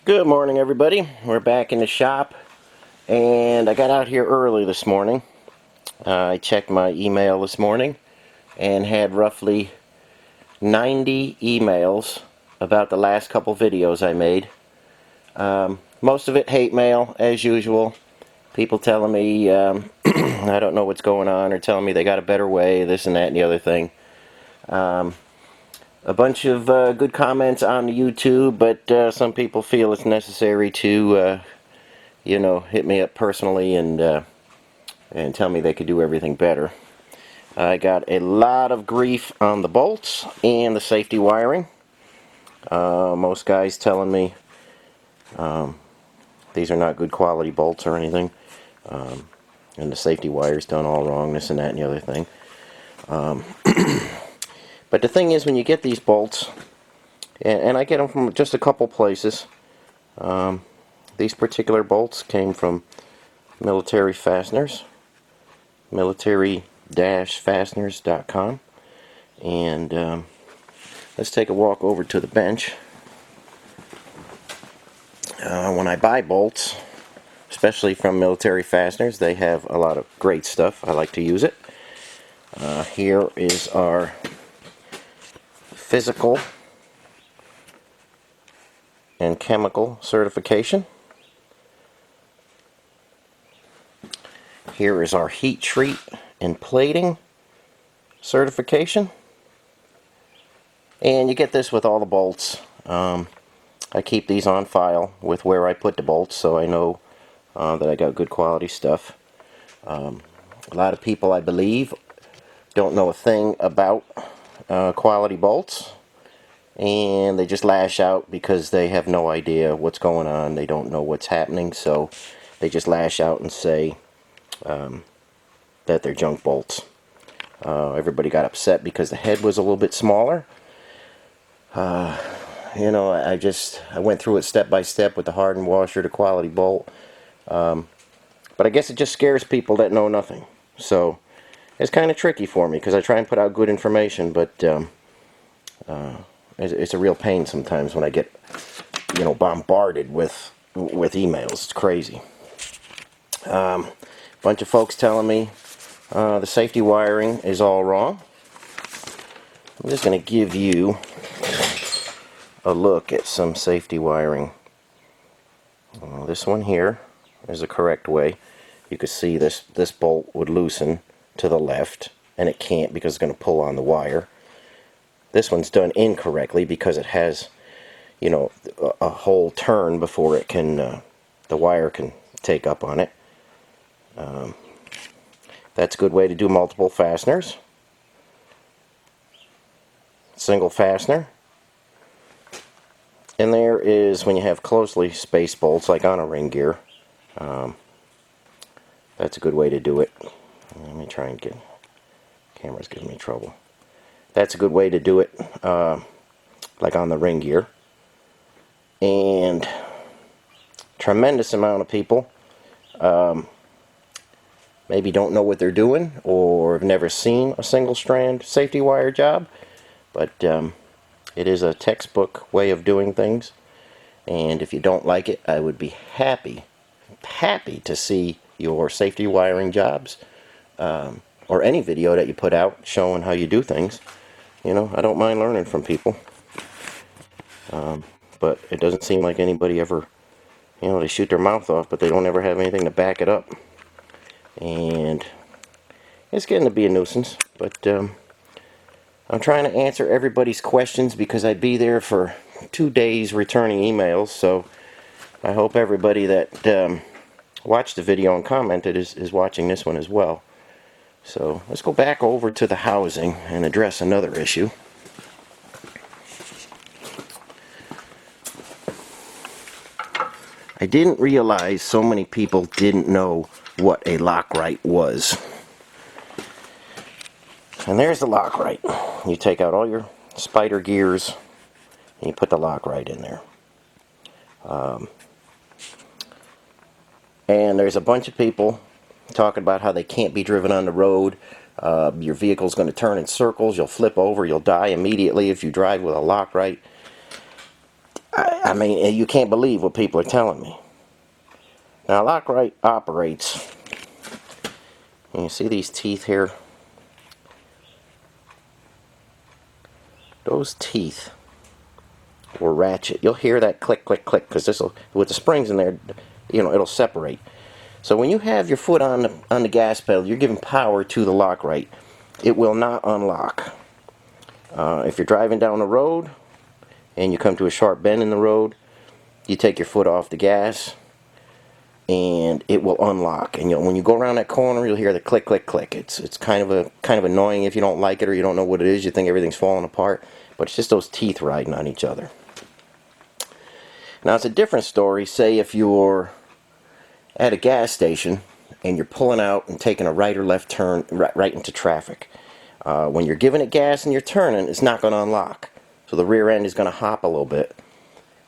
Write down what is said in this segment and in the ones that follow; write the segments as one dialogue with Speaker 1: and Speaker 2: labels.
Speaker 1: Good morning, everybody. We're back in the shop, and I got out here early this morning. I checked my email this morning and had roughly 90 emails about the last couple videos I made. Most of it hate mail, as usual. People telling me I don't know what's going on, or telling me they got a better way, this and that and the other thing. A bunch of good comments on the YouTube, but some people feel it's necessary to hit me up personally and tell me they could do everything better. I got a lot of grief on the bolts and the safety wiring. Most guys telling me these are not good quality bolts or anything, and the safety wire's done all wrong, this and that and the other thing. But the thing is, when you get these bolts, and I get them from just a couple places. These particular bolts came from Military Fasteners, military-fasteners.com. And let's take a walk over to the bench. When I buy bolts, especially from Military Fasteners, they have a lot of great stuff. I like to use it. Here is our physical and chemical certification. Here is our heat treat and plating certification. And you get this with all the bolts. I keep these on file with where I put the bolts, so I know that I got good quality stuff. A lot of people, I believe, don't know a thing about quality bolts, and they just lash out because they have no idea what's going on. They don't know what's happening, so they just lash out and say that they're junk bolts. Everybody got upset because the head was a little bit smaller. I went through it step by step with the hardened washer, the quality bolt. But I guess it just scares people that know nothing. So it's kind of tricky for me because I try and put out good information, but it's a real pain sometimes when I get, bombarded with emails. It's crazy. Bunch of folks telling me the safety wiring is all wrong. I'm just going to give you a look at some safety wiring. This one here is the correct way. You can see this bolt would loosen to the left, and it can't because it's going to pull on the wire. This one's done incorrectly because it has, a whole turn before it can, the wire can take up on it. That's a good way to do multiple fasteners. Single fastener. And there is when you have closely spaced bolts, like on a ring gear. That's a good way to do it. Let me try and get... Camera's giving me trouble. That's a good way to do it, like on the ring gear. And tremendous amount of people maybe don't know what they're doing or have never seen a single strand safety wire job. But it is a textbook way of doing things. And if you don't like it, I would be happy to see your safety wiring jobs, or any video that you put out showing how you do things. I don't mind learning from people. But it doesn't seem like anybody ever, they shoot their mouth off, but they don't ever have anything to back it up. And it's getting to be a nuisance, but I'm trying to answer everybody's questions because I'd be there for 2 days returning emails, so I hope everybody that watched the video and commented is watching this one as well. So let's go back over to the housing and address another issue. I didn't realize so many people didn't know what a LockRight was. And there's the LockRight. You take out all your spider gears and you put the LockRight in there. And there's a bunch of people talking about how they can't be driven on the road. Your vehicle's going to turn in circles. You'll flip over. You'll die immediately if you drive with a LockRight. I mean, you can't believe what people are telling me. Now, LockRight operates. You see these teeth here? Those teeth will ratchet. You'll hear that click, click, click, because this will, with the springs in there, you know, it'll separate. So when you have your foot on the gas pedal, you're giving power to the LockRight. It will not unlock. If you're driving down the road and you come to a sharp bend in the road, you take your foot off the gas and it will unlock. And when you go around that corner, you'll hear the click, click, click. It's kind of annoying if you don't like it or you don't know what it is. You think everything's falling apart, but it's just those teeth riding on each other. Now it's a different story. Say if you're at a gas station and you're pulling out and taking a right or left turn right into traffic. When you're giving it gas and you're turning, it's not going to unlock. So the rear end is going to hop a little bit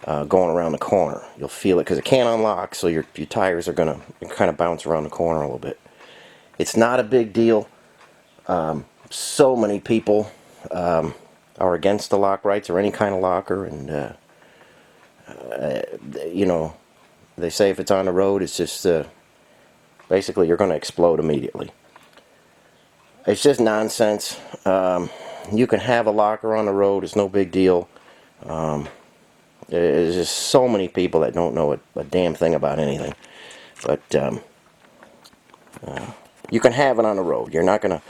Speaker 1: going around the corner. You'll feel it because it can't unlock, so your tires are going to kind of bounce around the corner a little bit. It's not a big deal. So many people are against the LockRights or any kind of locker, and you know, they say if it's on the road, it's just basically you're going to explode immediately. It's just nonsense. You can have a locker on the road. It's no big deal. There's just so many people that don't know a damn thing about anything. But you can have it on the road. You're not gonna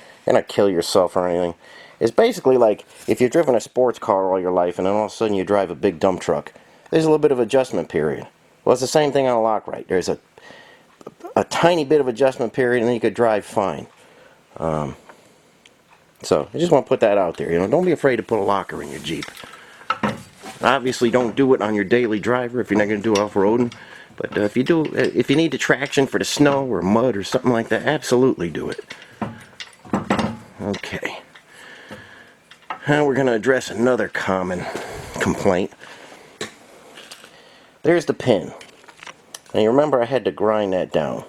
Speaker 1: kill yourself or anything. It's basically like if you've driven a sports car all your life and then all of a sudden you drive a big dump truck. There's a little bit of adjustment period. Well, it's the same thing on a LockRight. There's a tiny bit of adjustment period and then you could drive fine. So I just want to put that out there. You know, don't be afraid to put a locker in your Jeep. Obviously, don't do it on your daily driver if you're not going to do off-roading. But if you do, if you need the traction for the snow or mud or something like that, absolutely do it. Okay. Now we're going to address another common complaint. There's the pin. Now you remember I had to grind that down.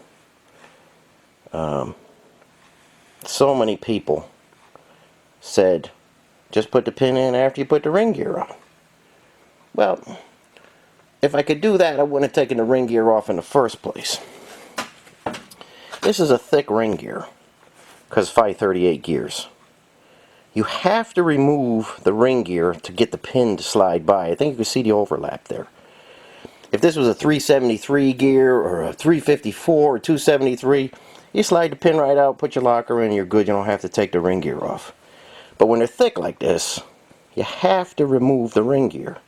Speaker 1: So many people said, just put the pin in after you put the ring gear on. Well, if I could do that, I wouldn't have taken the ring gear off in the first place. This is a thick ring gear, because 538 gears. You have to remove the ring gear to get the pin to slide by. I think you can see the overlap there. If this was a 373 gear or a 354 or 273, you slide the pin right out, put your locker in, you're good. You don't have to take the ring gear off. But when they're thick like this, you have to remove the ring gear.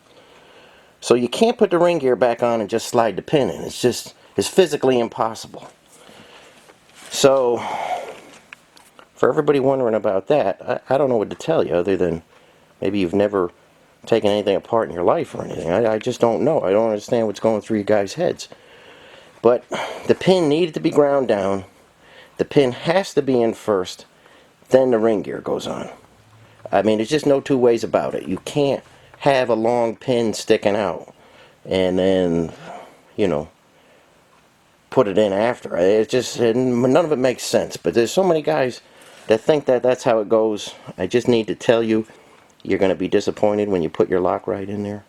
Speaker 1: So you can't put the ring gear back on and just slide the pin in. It's physically impossible. So, for everybody wondering about that, I don't know what to tell you other than maybe you've never taken anything apart in your life or anything. I just don't know. I don't understand what's going through you guys' heads. But the pin needed to be ground down. The pin has to be in first. Then the ring gear goes on. I mean, there's just no two ways about it. You can't have a long pin sticking out and then, you know, put it in after. It's just, none of it makes sense. But there's so many guys that think that that's how it goes. I just need to tell you, you're going to be disappointed when you put your LockRight in there,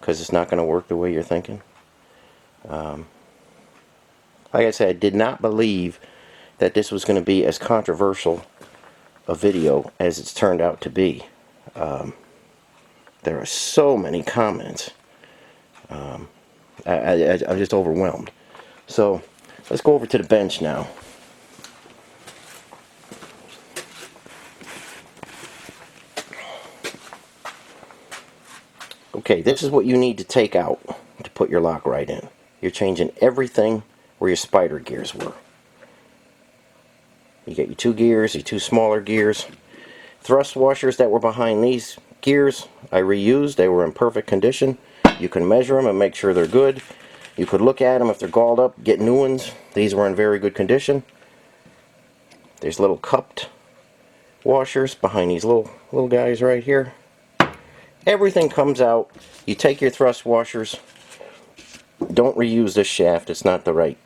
Speaker 1: because it's not going to work the way you're thinking. Like I said, I did not believe that this was going to be as controversial a video as it's turned out to be. There are so many comments. I'm just overwhelmed. So let's go over to the bench now. Okay, this is what you need to take out to put your LockRight in. You're changing everything where your spider gears were. You get your two gears, your two smaller gears. Thrust washers that were behind these gears, I reused. They were in perfect condition. You can measure them and make sure they're good. You could look at them if they're galled up, get new ones. These were in very good condition. There's little cupped washers behind these little guys right here. Everything comes out. You take your thrust washers. Don't reuse this shaft. It's not the right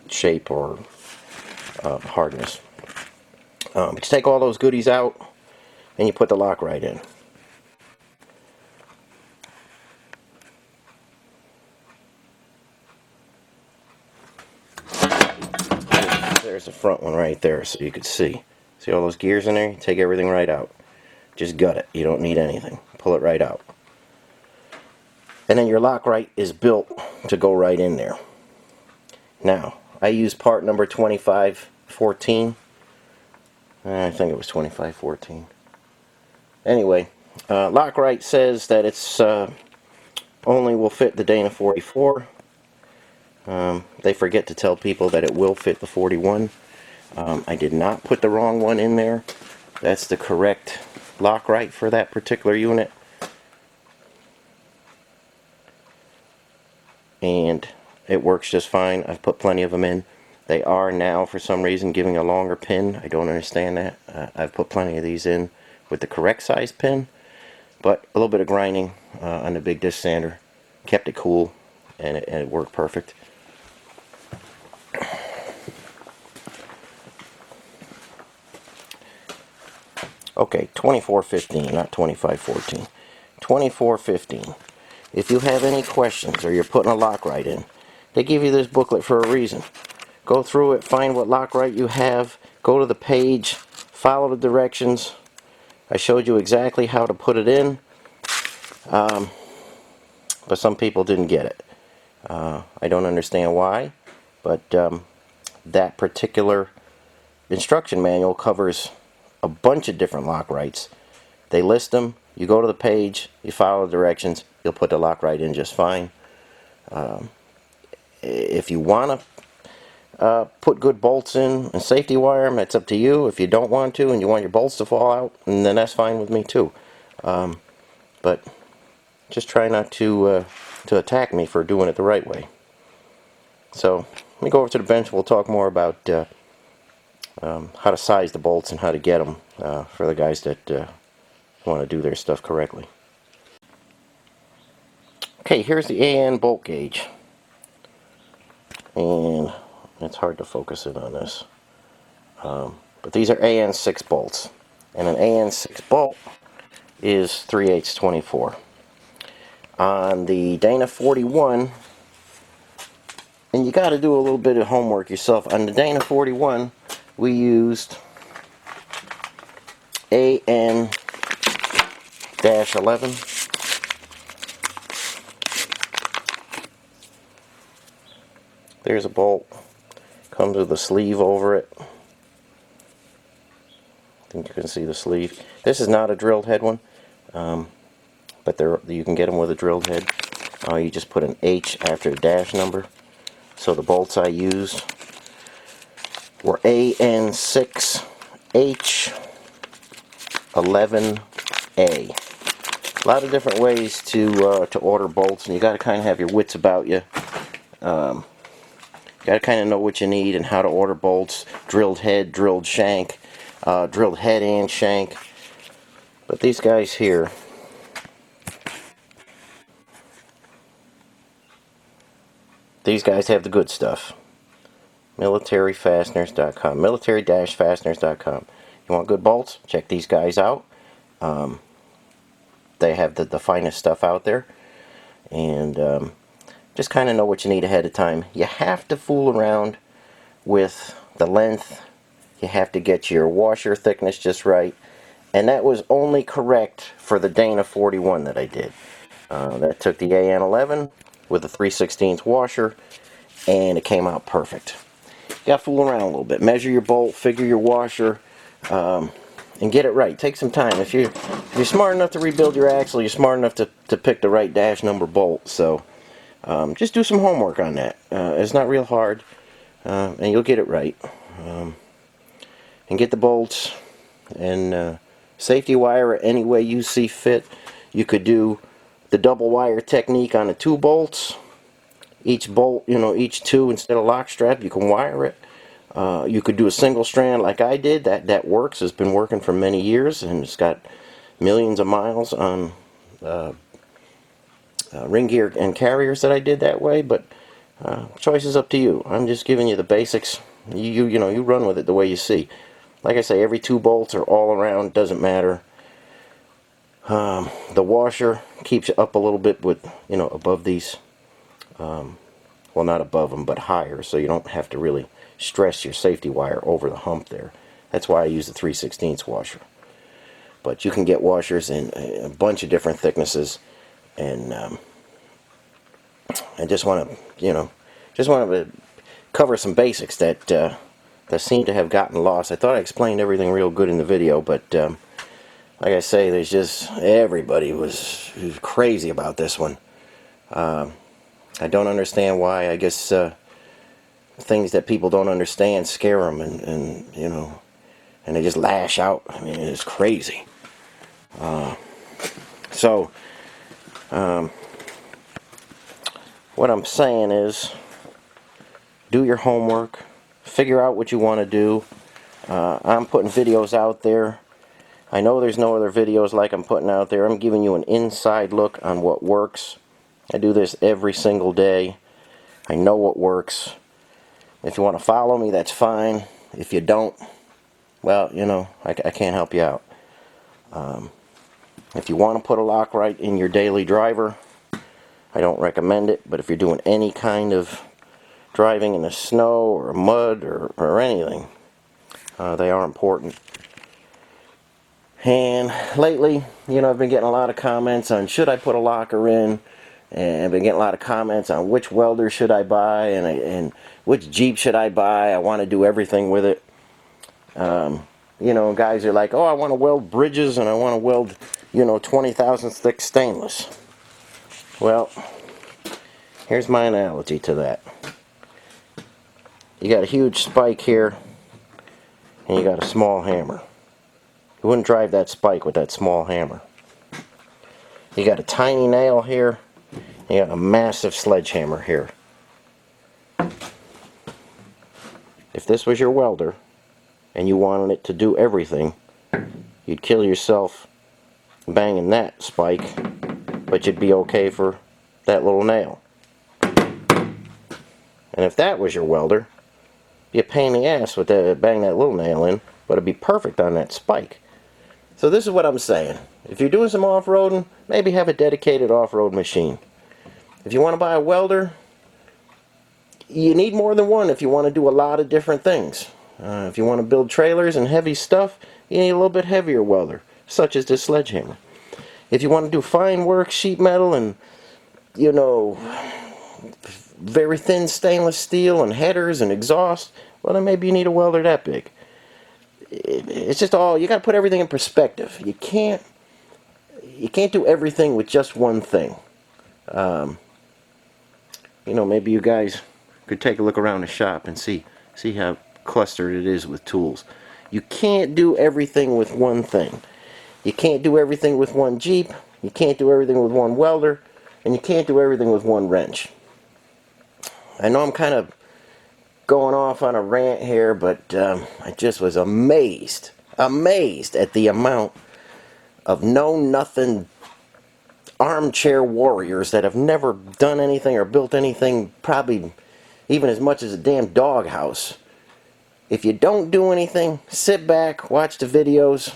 Speaker 1: shape or hardness. But you take all those goodies out and you put the LockRight in. There's the front one right there, so you could see. See all those gears in there? You take everything right out. Just gut it. You don't need anything. Pull it right out. And then your LockRight is built to go right in there. Now, I use part number 2514. I think it was 2514. Anyway, LockRight says that it's only will fit the Dana 44. They forget to tell people that it will fit the 41. I did not put the wrong one in there. That's the correct LockRight for that particular unit. And it works just fine. I've put plenty of them in. They are now, for some reason, giving a longer pin. I don't understand that. I've put plenty of these in with the correct size pin, but a little bit of grinding on the big disc sander kept it cool, and it worked perfect. Okay, 2415, not 2514. 2415. If you have any questions or you're putting a LockRight in, they give you this booklet for a reason. Go through it, find what LockRight you have, go to the page, follow the directions. I showed you exactly how to put it in, but some people didn't get it. I don't understand why, but that particular instruction manual covers a bunch of different LockRights. They list them. You go to the page, you follow the directions, you'll put the LockRight in just fine. If you want to put good bolts in and safety wire them, that's up to you. If you don't want to and you want your bolts to fall out, then that's fine with me too. But just try not to attack me for doing it the right way. So let me go over to the bench. We'll talk more about how to size the bolts and how to get them for the guys that want to do their stuff correctly. Okay, here's the AN bolt gauge, and it's hard to focus in on this, but these are AN6 bolts, and an AN6 bolt is 3/8 24. On the Dana 41, and you got to do a little bit of homework yourself. On the Dana 41, we used AN-11. There's a bolt. Comes with a sleeve over it. I think you can see the sleeve. This is not a drilled head one, but you can get them with a drilled head. You just put an H after the dash number. So the bolts I used were AN6H11A. A lot of different ways to order bolts, and you got to kind of have your wits about you. Got to kind of know what you need and how to order bolts. Drilled head, drilled shank, drilled head and shank. But these guys here, these guys have the good stuff. Militaryfasteners.com. Military-fasteners.com. You want good bolts? Check these guys out. They have the finest stuff out there. And just kind of know what you need ahead of time. You have to fool around with the length. You have to get your washer thickness just right. And that was only correct for the Dana 41 that I did. That took the AN-11 with a 3/16 washer, and it came out perfect. You got to fool around a little bit. Measure your bolt, figure your washer, and get it right. Take some time. If you're smart enough to rebuild your axle, you're smart enough to pick the right dash number bolt. So just do some homework on that. It's not real hard, and you'll get it right. And get the bolts and safety wire any way you see fit. You could do the double wire technique on the 2 bolts. Each bolt, each 2 instead of lock strap, you can wire it. You could do a single strand like I did. That works. It's been working for many years, and it's got millions of miles on ring gear and carriers that I did that way. But choice is up to you. I'm just giving you the basics. You run with it the way you see. Like I say, every 2 bolts are all around. Doesn't matter. The washer keeps you up a little bit with above these. Well, not above them, but higher, so you don't have to really stress your safety wire over the hump there. That's why I use the 3/16 washer. But you can get washers in a bunch of different thicknesses, and I just want to, just want to cover some basics that that seem to have gotten lost. I thought I explained everything real good in the video, but like I say, there's just everybody was crazy about this one. I don't understand why. I guess things that people don't understand scare them, and and they just lash out. I mean, it's crazy. So what I'm saying is, do your homework, figure out what you want to do. I'm putting videos out there. I know there's no other videos like I'm putting out there. I'm giving you an inside look on what works. I do this every single day. I know what works. If you want to follow me, that's fine. If you don't, well, I can't help you out. If you want to put a LockRight in your daily driver, I don't recommend it. But if you're doing any kind of driving in the snow or mud or anything, they are important. And lately, I've been getting a lot of comments on should I put a locker in, and I've been getting a lot of comments on which welder should I buy, and which Jeep should I buy. I want to do everything with it. Guys are like, oh, I want to weld bridges, and I want to weld 20 thousandths thick stainless. Well, here's my analogy to that. You got a huge spike here, and you got a small hammer. You wouldn't drive that spike with that small hammer. You got a tiny nail here, and you got a massive sledgehammer here. If this was your welder, and you wanted it to do everything, you'd kill yourself banging that spike, but you'd be okay for that little nail. And if that was your welder, it'd be a pain in the ass with bang that little nail in, but it'd be perfect on that spike. So this is what I'm saying. If you're doing some off-roading, maybe have a dedicated off-road machine. If you want to buy a welder, you need more than one if you want to do a lot of different things. If you want to build trailers and heavy stuff, you need a little bit heavier welder, such as this sledgehammer. If you want to do fine work, sheet metal, and very thin stainless steel and headers and exhaust, well, then maybe you need a welder that big. It's just all, you got to put everything in perspective. You can't do everything with just one thing. Maybe you guys could take a look around the shop and see how clustered it is with tools. You can't do everything with one thing. You can't do everything with one Jeep. You can't do everything with one welder, and you can't do everything with one wrench. I know I'm kind of going off on a rant here, but I just was amazed at the amount of know-nothing armchair warriors that have never done anything or built anything, probably even as much as a damn doghouse. If you don't do anything, sit back, watch the videos,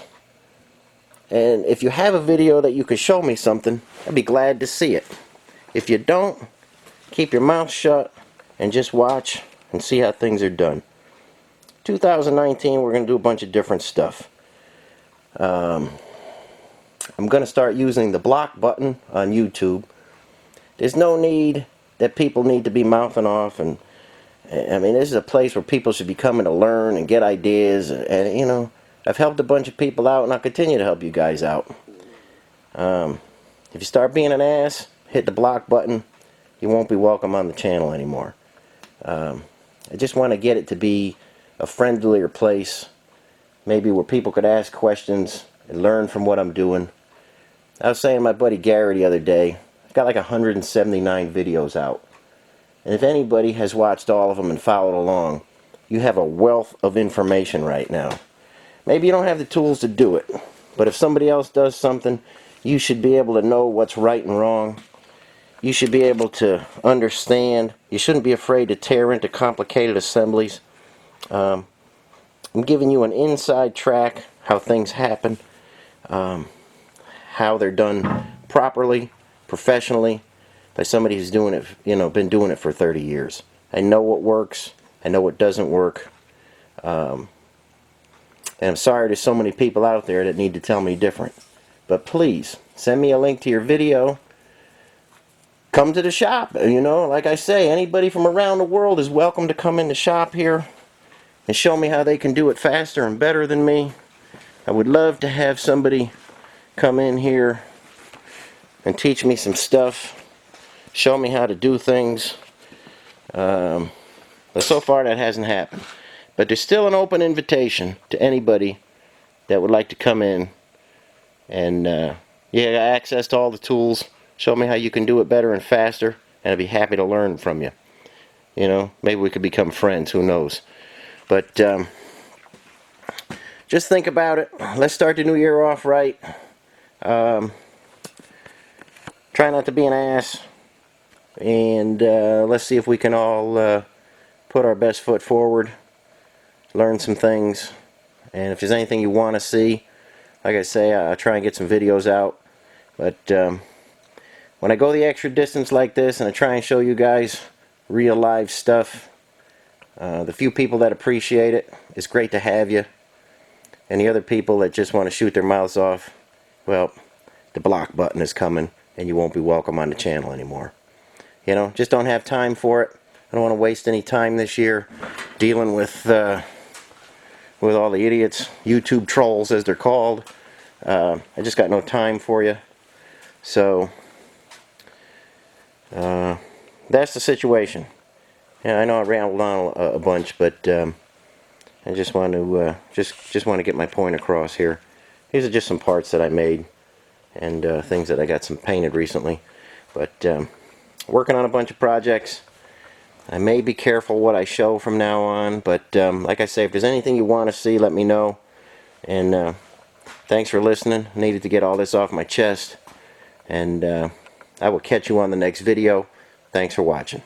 Speaker 1: and if you have a video that you could show me something, I'd be glad to see it. If you don't, keep your mouth shut and just watch and see how things are done. 2019, we're going to do a bunch of different stuff. I'm going to start using the block button on YouTube. There's no need that people need to be mouthing off, and I mean, this is a place where people should be coming to learn and get ideas, and I've helped a bunch of people out, and I'll continue to help you guys out. If you start being an ass, hit the block button. You won't be welcome on the channel anymore. I just want to get it to be a friendlier place, maybe where people could ask questions and learn from what I'm doing. I was saying to my buddy Gary the other day, I've got like 179 videos out. And if anybody has watched all of them and followed along, you have a wealth of information right now. Maybe you don't have the tools to do it, but if somebody else does something, you should be able to know what's right and wrong. You should be able to understand. You shouldn't be afraid to tear into complicated assemblies. I'm giving you an inside track, how things happen, how they're done properly, professionally, by somebody who's doing it, been doing it for 30 years. I know what works, I know it doesn't work. And I'm sorry there's so many people out there that need to tell me different. But please, send me a link to your video. Come to the shop. You know, like I say, anybody from around the world is welcome to come in the shop here and show me how they can do it faster and better than me. I would love to have somebody come in here and teach me some stuff, show me how to do things. But so far that hasn't happened. But there's still an open invitation to anybody that would like to come in and yeah, access to all the tools, show me how you can do it better and faster, and I'd be happy to learn from you. You know, maybe we could become friends, who knows. But just think about it. Let's start the new year off right. Try not to be an ass, and let's see if we can all put our best foot forward, learn some things, and if there's anything you want to see, like I say, I'll try and get some videos out. But when I go the extra distance like this and I try and show you guys real live stuff, the few people that appreciate it, it's great to have you. And the other people that just want to shoot their mouths off, well, the block button is coming and you won't be welcome on the channel anymore. You know, just don't have time for it. I don't want to waste any time this year dealing with all the idiots, YouTube trolls as they're called. I just got no time for you. So that's the situation. Yeah, I know I rambled on a bunch, but I just want to just want to get my point across here. These are just some parts that I made and things that I got some painted recently. But working on a bunch of projects. I may be careful what I show from now on, but like I say, if there's anything you want to see, let me know. And thanks for listening. I needed to get all this off my chest. And I will catch you on the next video. Thanks for watching.